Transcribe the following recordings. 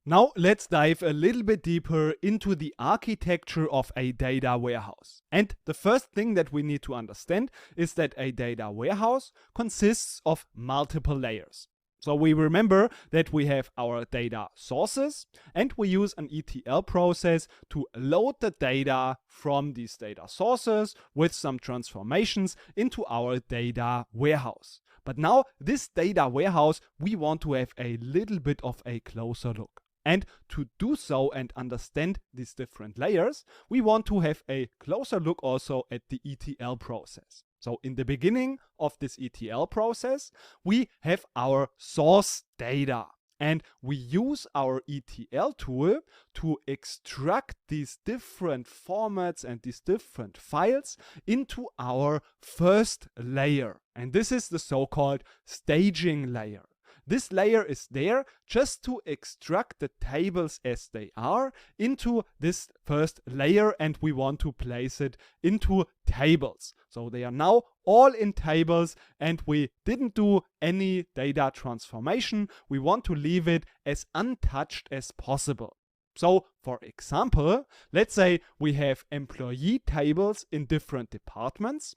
Now let's dive a little bit deeper into the architecture of a data warehouse. And the first thing that we need to understand is that a data warehouse consists of multiple layers. So we remember that we have our data sources and we use an ETL process to load the data from these data sources with some transformations into our data warehouse. But now this data warehouse, we want to have a little bit of a closer look. And to do so and understand these different layers, we want to have a closer look also at the ETL process. So in the beginning of this ETL process, we have our source data. And we use our ETL tool to extract these different formats and these different files into our first layer. And this is the so-called staging layer. This layer is there just to extract the tables as they are into this first layer, and we want to place it into tables. So they are now all in tables and we didn't do any data transformation. We want to leave it as untouched as possible. So for example, let's say we have employee tables in different departments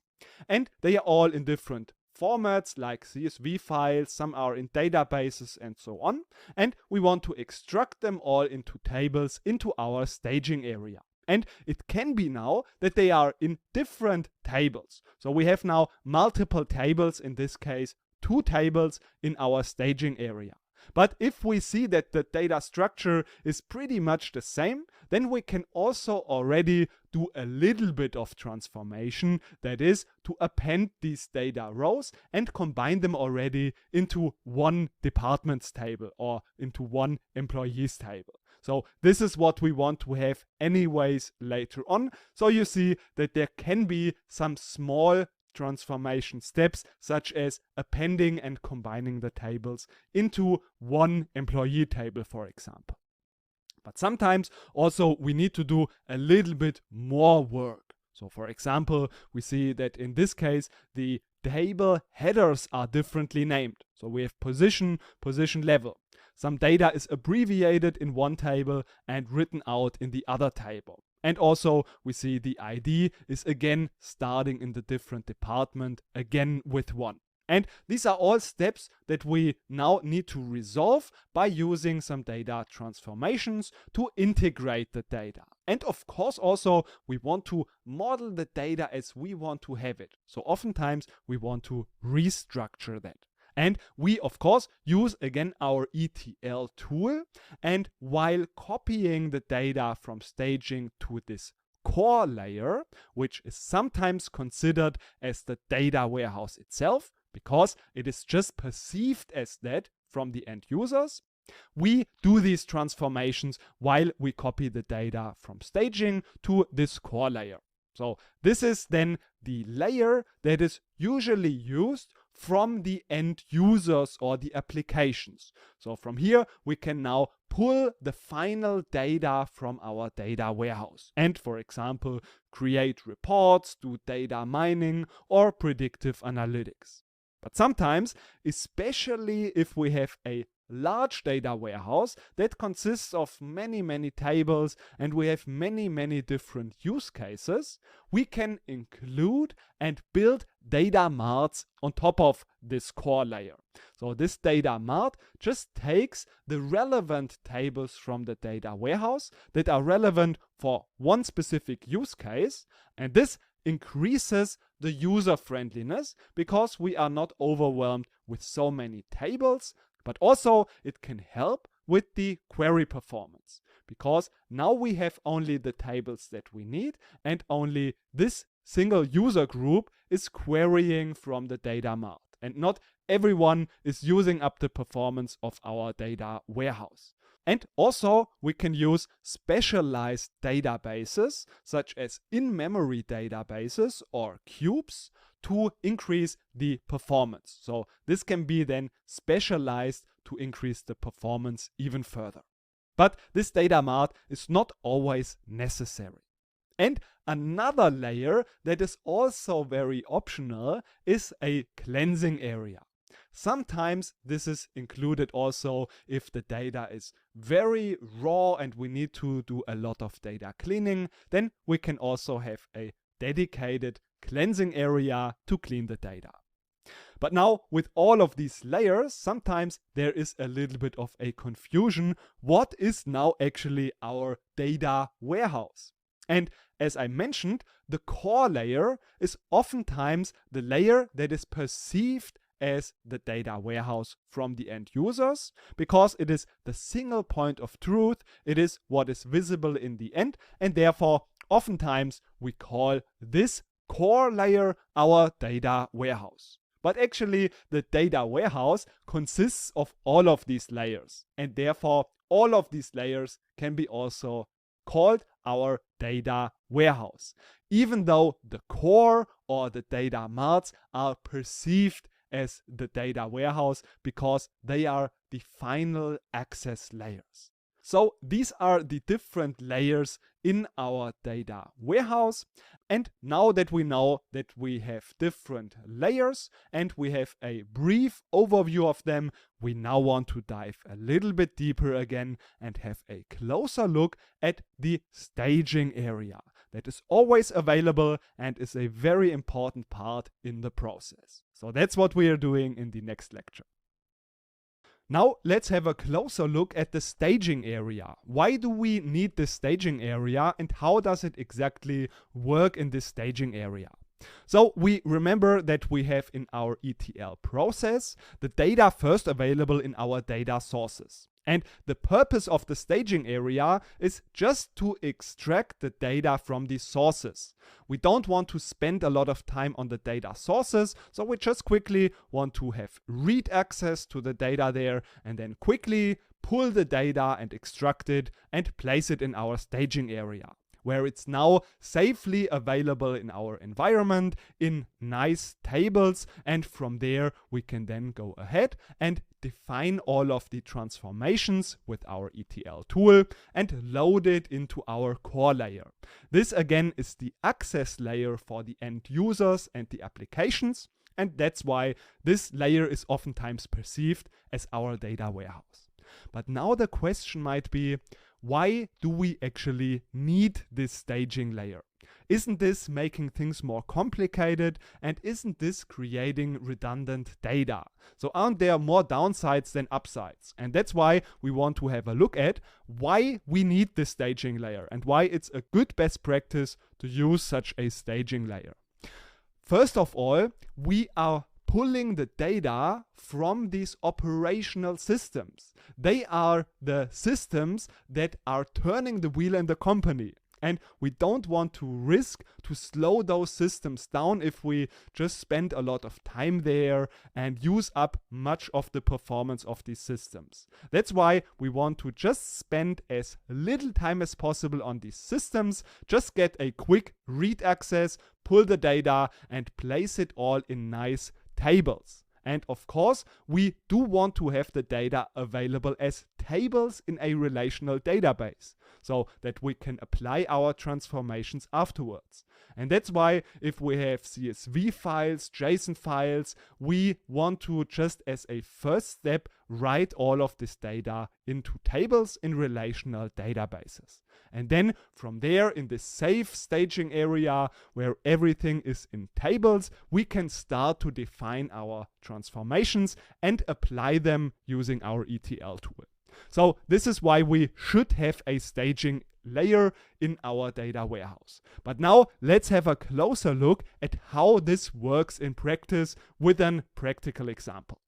and they are all in different formats like CSV files, some are in databases and so on, and we want to extract them all into tables into our staging area. And it can be now that they are in different tables. So we have now multiple tables, in this case 2 tables in our staging area. But if we see that the data structure is pretty much the same, then we can also already do a little bit of transformation, that is to append these data rows and combine them already into one departments table or into one employees table. So this is what we want to have anyways later on. So you see that there can be some small transformation steps, such as appending and combining the tables into one employee table, for example. But sometimes also we need to do a little bit more work. So for example, we see that in this case the table headers are differently named. So we have position level. Some data is abbreviated in one table and written out in the other table. And also we see the ID is again starting in the different department again with 1. And these are all steps that we now need to resolve by using some data transformations to integrate the data. And of course also we want to model the data as we want to have it. So oftentimes we want to restructure that. And we, of course, use again our ETL tool. And while copying the data from staging to this core layer, which is sometimes considered as the data warehouse itself, because it is just perceived as that from the end users, we do these transformations while we copy the data from staging to this core layer. So this is then the layer that is usually used from the end users or the applications. So from here we can now pull the final data from our data warehouse and, for example, create reports, do data mining or predictive analytics. But sometimes, especially if we have a large data warehouse that consists of many tables and we have many different use cases, we can include and build data marts on top of this core layer. So this data mart just takes the relevant tables from the data warehouse that are relevant for one specific use case, and this increases the user friendliness because we are not overwhelmed with so many tables. But also it can help with the query performance, because now we have only the tables that we need and only this single user group is querying from the data mart, and not everyone is using up the performance of our data warehouse. And also we can use specialized databases such as in-memory databases or cubes to increase the performance. So this can be then specialized to increase the performance even further. But this data mart is not always necessary. And another layer that is also very optional is a cleansing area. sometimes this is included also if the data is very raw and we need to do a lot of data cleaning. Then we can also have a dedicated cleansing area to clean the data. But now with all of these layers, sometimes there is a little bit of a confusion. What is now actually our data warehouse? And as I mentioned, the core layer is oftentimes the layer that is perceived as the data warehouse from the end users, because it is the single point of truth, it is what is visible in the end, and therefore oftentimes we call this core layer our data warehouse. But actually the data warehouse consists of all of these layers, and therefore all of these layers can be also called our data warehouse, even though the core or the data marts are perceived as the data warehouse because they are the final access layers. So these are the different layers in our data warehouse. And now that we know that we have different layers and we have a brief overview of them, we now want to dive a little bit deeper again and have a closer look at the staging area that is always available and is a very important part in the process. So that's what we are doing in the next lecture. Now let's have a closer look at the staging area. Why do we need the staging area and how does it exactly work in this staging area? So we remember that we have in our ETL process the data first available in our data sources. And the purpose of the staging area is just to extract the data from the sources. We don't want to spend a lot of time on the data sources, so we just quickly want to have read access to the data there and then quickly pull the data and extract it and place it in our staging area, where it's now safely available in our environment in nice tables, and from there we can then go ahead and define all of the transformations with our ETL tool and load it into our core layer. This again is the access layer for the end users and the applications, and that's why this layer is oftentimes perceived as our data warehouse. But now the question might be, why do we actually need this staging layer? Isn't this making things more complicated, and isn't this creating redundant data? So aren't there more downsides than upsides? And that's why we want to have a look at why we need this staging layer and why it's a good best practice to use such a staging layer. First of all, we are pulling the data from these operational systems. They are the systems that are turning the wheel in the company. And we don't want to risk to slow those systems down if we just spend a lot of time there and use up much of the performance of these systems. That's why we want to just spend as little time as possible on these systems, just get a quick read access, pull the data and place it all in nice tables. And of course, we do want to have the data available as tables in a relational database, so that we can apply our transformations afterwards. And that's why if we have CSV files, JSON files, we want to just as a first step write all of this data into tables in relational databases. And then from there, in the safe staging area where everything is in tables, we can start to define our transformations and apply them using our ETL tool. So this is why we should have a staging layer in our data warehouse. But now let's have a closer look at how this works in practice with a practical example.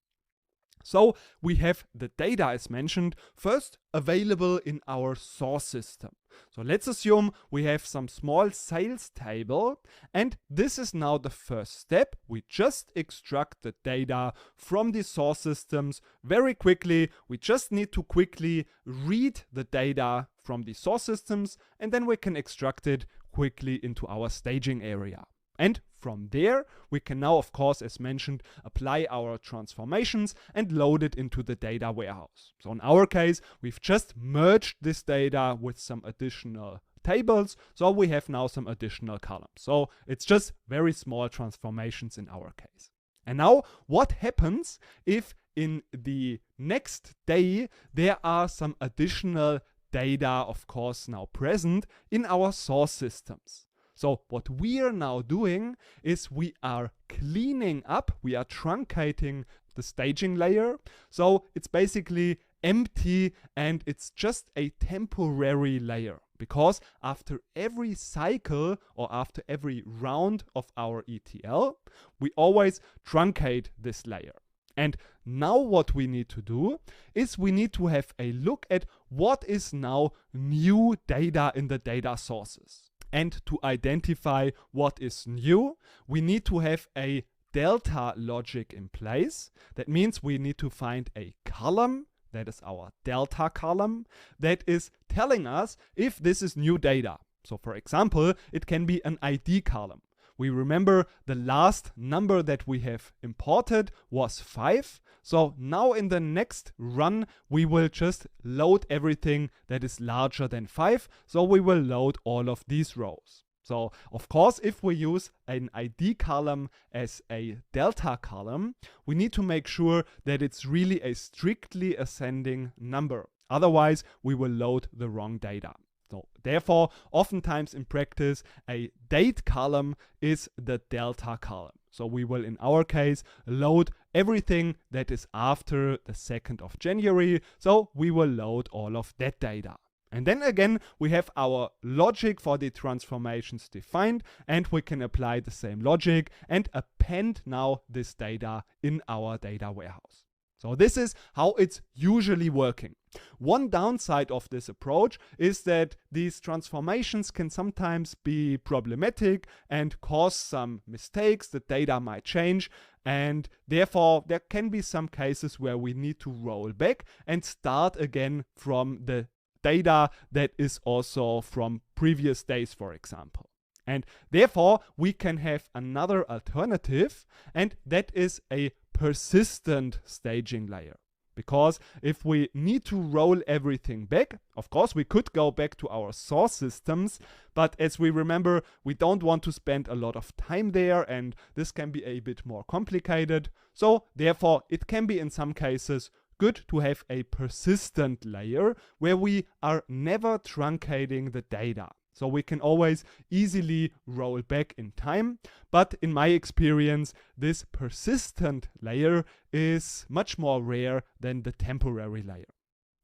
So we have the data, as mentioned, first available in our source system. So let's assume we have some small sales table, and this is now the first step. We just extract the data from the source systems very quickly. We just need to quickly read the data from the source systems, and then we can extract it quickly into our staging area. And from there, we can now, of course, as mentioned, apply our transformations and load it into the data warehouse. So in our case, we've just merged this data with some additional tables, so we have now some additional columns. So it's just very small transformations in our case. And now what happens if in the next day there are some additional data, of course, now present in our source systems? So what we are now doing is we are cleaning up, we are truncating the staging layer. So it's basically empty and it's just a temporary layer, because after every cycle or after every round of our ETL, we always truncate this layer. And now what we need to do is we need to have a look at what is now new data in the data sources. And to identify what is new, we need to have a delta logic in place. That means we need to find a column, that is our delta column, that is telling us if this is new data. So for example, it can be an ID column. We remember the last number that we have imported was 5. So now in the next run, we will just load everything that is larger than 5. So we will load all of these rows. So of course, if we use an ID column as a delta column, we need to make sure that it's really a strictly ascending number. Otherwise, we will load the wrong data. So therefore, oftentimes in practice, a date column is the delta column. So we will, in our case, load everything that is after the 2nd of January. So we will load all of that data. And then again, we have our logic for the transformations defined, and we can apply the same logic and append now this data in our data warehouse. So this is how it's usually working. One downside of this approach is that these transformations can sometimes be problematic and cause some mistakes. The data might change, and therefore there can be some cases where we need to roll back and start again from the data that is also from previous days, for example. And therefore we can have another alternative, and that is a persistent staging layer. Because if we need to roll everything back, of course we could go back to our source systems, but as we remember, we don't want to spend a lot of time there, and this can be a bit more complicated. So therefore it can be in some cases good to have a persistent layer where we are never truncating the data. So we can always easily roll back in time. But in my experience, this persistent layer is much more rare than the temporary layer.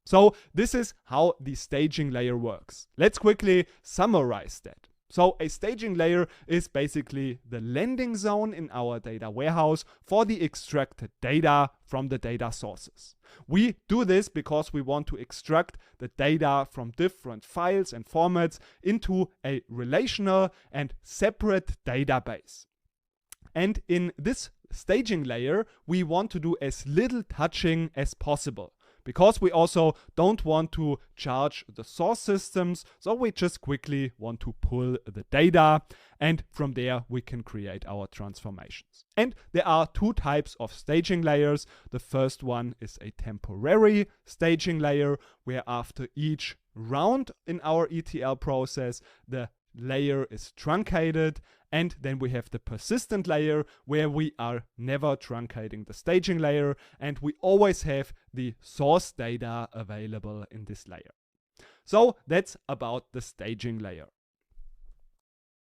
So this is how the staging layer works. Let's quickly summarize that. So a staging layer is basically the landing zone in our data warehouse for the extracted data from the data sources. We do this because we want to extract the data from different files and formats into a relational and separate database. And in this staging layer, we want to do as little touching as possible, because we also don't want to charge the source systems, so we just quickly want to pull the data, and from there we can create our transformations. And there are two types of staging layers. The first one is a temporary staging layer, where after each round in our ETL process, the layer is truncated, and then we have the persistent layer where we are never truncating the staging layer, and we always have the source data available in this layer. So that's about the staging layer.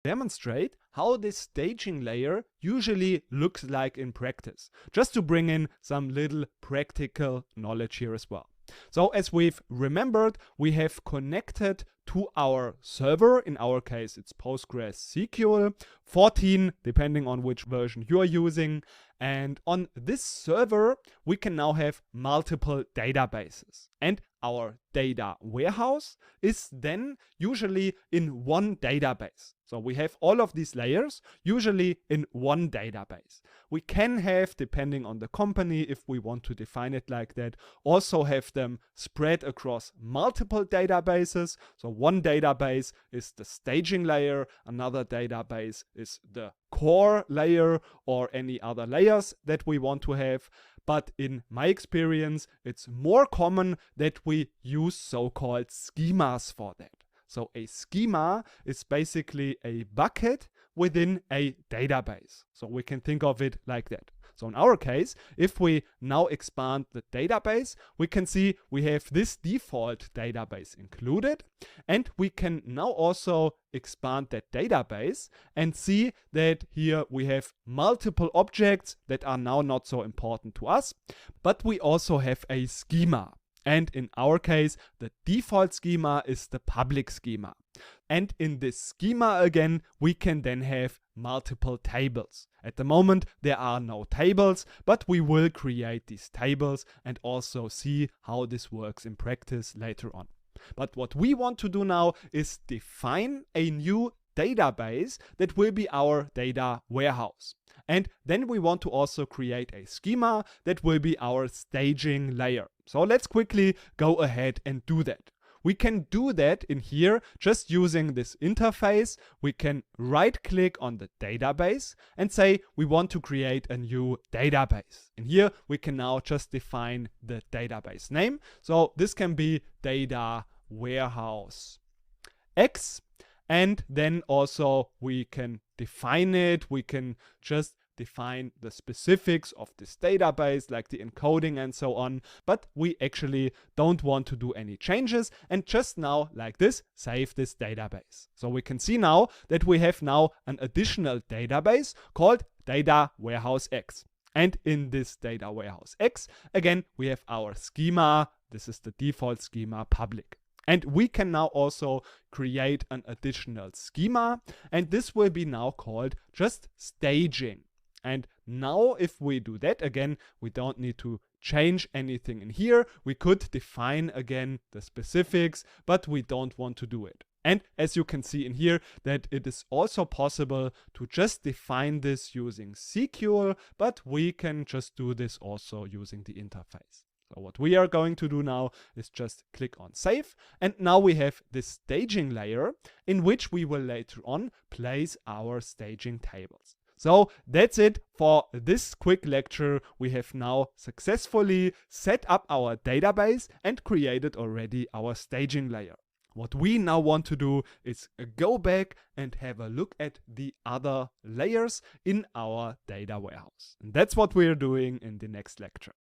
Demonstrate how this staging layer usually looks like in practice, just to bring in some little practical knowledge here as well. So as we've remembered, we have connected to our server. In our case, it's PostgreSQL 14, depending on which version you are using. And on this server, we can now have multiple databases. And our data warehouse is then usually in one database. So we have all of these layers usually in one database. We can have, depending on the company, if we want to define it like that, also have them spread across multiple databases. So one database is the staging layer, another database is the core layer, or any other layers that we want to have. But in my experience, it's more common that we use so-called schemas for that. So a schema is basically a bucket within a database. So we can think of it like that. So in our case, if we now expand the database, we can see we have this default database included, and we can now also expand that database and see that here we have multiple objects that are now not so important to us, but we also have a schema. And in our case, the default schema is the public schema. And in this schema again, we can then have multiple tables. At the moment, there are no tables, but we will create these tables and also see how this works in practice later on. But what we want to do now is define a new database that will be our data warehouse. And then we want to also create a schema that will be our staging layer. So let's quickly go ahead and do that. We can do that in here just using this interface. We can right click on the database and say we want to create a new database. In here we can now just define the database name. So this can be data warehouse X, and then also we can define it. We can just define the specifics of this database, like the encoding and so on, but we actually don't want to do any changes, and just now, like this, save this database. So we can see now that we have now an additional database called data warehouse X. And in this data warehouse X, again, we have our schema. This is the default schema public. And we can now also create an additional schema, and this will be now called just staging. And now if we do that again, we don't need to change anything in here. We could define again the specifics, but we don't want to do it. And as you can see in here, that it is also possible to just define this using SQL, but we can just do this also using the interface. So what we are going to do now is just click on save, and now we have this staging layer in which we will later on place our staging tables. So that's it for this quick lecture. We have now successfully set up our database and created already our staging layer. What we now want to do is go back and have a look at the other layers in our data warehouse. And that's what we're doing in the next lecture.